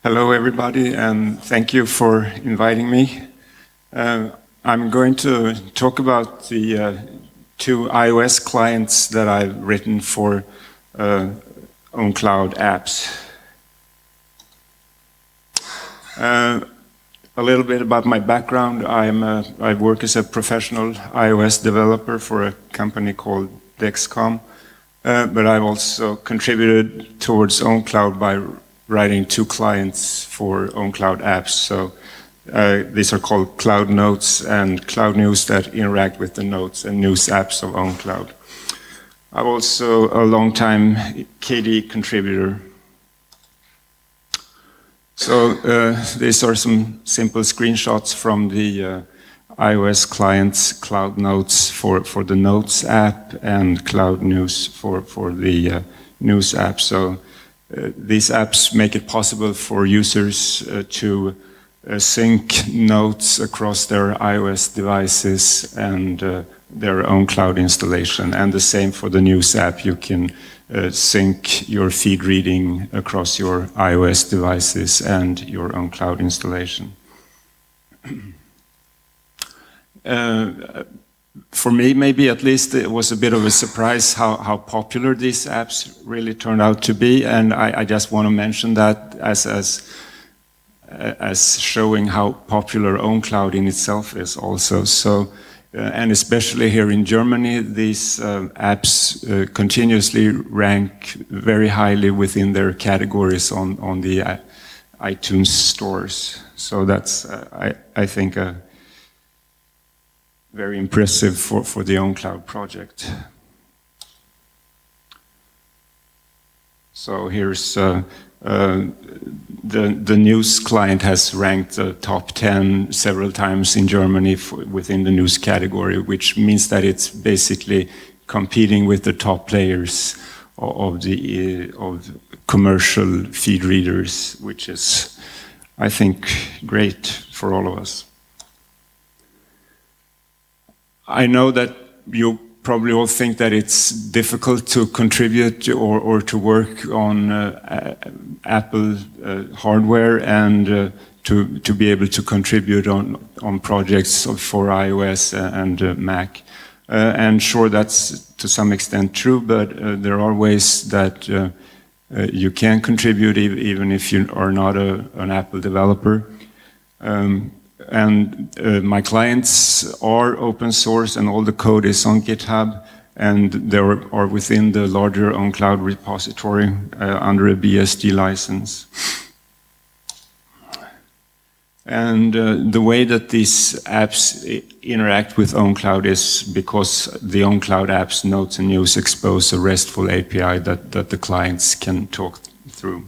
Hello, everybody, and thank you for inviting me. I'm going to talk about the two iOS clients that I've written for ownCloud apps. A little bit about my background. I work as a professional iOS developer for a company called Dexcom, but I've also contributed towards ownCloud by writing two clients for ownCloud apps. So these are called Cloud Notes and Cloud News that interact with the notes and news apps of ownCloud. I'm also a long-time KDE contributor. So these are some simple screenshots from the iOS clients, Cloud Notes for the Notes app and Cloud News for the News app. So these apps make it possible for users to sync notes across their iOS devices and their own cloud installation. And the same for the News app. You can sync your feed reading across your iOS devices and your own cloud installation. For me, maybe at least, it was a bit of a surprise how popular these apps really turned out to be, and I just want to mention that as showing how popular ownCloud in itself is also. So, and especially here in Germany, these apps continuously rank very highly within their categories on the iTunes stores. So that's, I think, very impressive for the ownCloud project. So here's the news client has ranked the top 10 several times in Germany within the news category, which means that it's basically competing with the top players of commercial feed readers, which is, I think, great for all of us. I know that you probably all think that it's difficult to contribute or to work on Apple hardware and to be able to contribute on projects for iOS and Mac. And sure, that's to some extent true, but there are ways that you can contribute even if you are not an Apple developer. And my clients are open source, and all the code is on GitHub, and they are within the larger ownCloud repository under a BSD license. And the way that these apps interact with ownCloud is because the ownCloud apps, Notes and News, expose a RESTful API that the clients can talk through.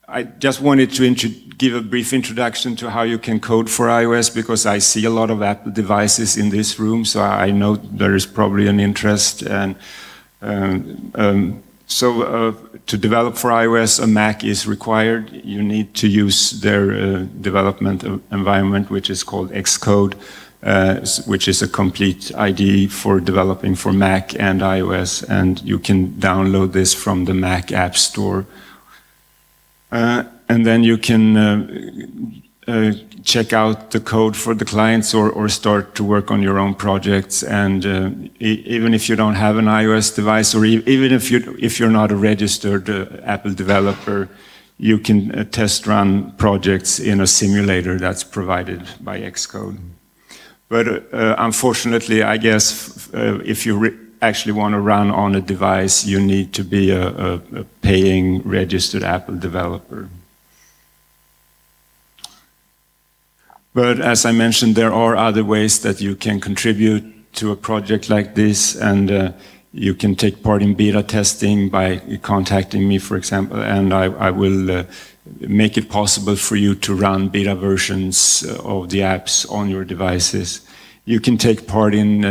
I just wanted to give a brief introduction to how you can code for iOS, because I see a lot of Apple devices in this room, so I know there is probably an interest. And to develop for iOS, a Mac is required. You need to use their development environment, which is called Xcode, which is a complete IDE for developing for Mac and iOS, and you can download this from the Mac App Store. And then you can check out the code for the clients or start to work on your own projects. And even if you don't have an iOS device, or even if you're not a registered Apple developer, you can test run projects in a simulator that's provided by Xcode. But unfortunately, I guess if you actually want to run on a device, you need to be a paying registered Apple developer. But as I mentioned, there are other ways that you can contribute to a project like this, and you can take part in beta testing by contacting me, for example, and I will make it possible for you to run beta versions of the apps on your devices. You can take part in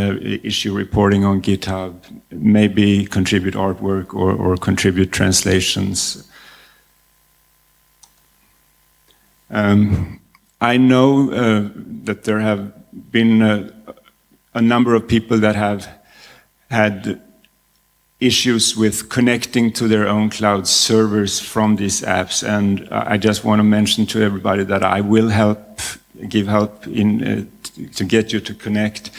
issue reporting on GitHub, maybe contribute artwork or contribute translations. I know that there have been a number of people that have had issues with connecting to their own cloud servers from these apps. And I just want to mention to everybody that I will give help to get you to connect.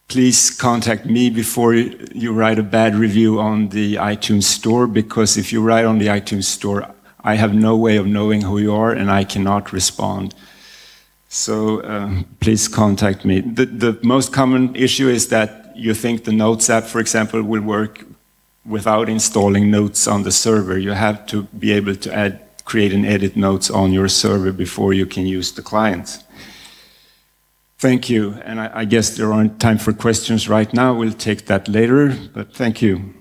Please contact me before you write a bad review on the iTunes Store, because if you write on the iTunes Store, I have no way of knowing who you are and I cannot respond. So please contact me. The most common issue is that you think the Notes app, for example, will work without installing Notes on the server. You have to be able to create and edit Notes on your server before you can use the client. Thank you, and I guess there aren't time for questions right now. We'll take that later, but thank you.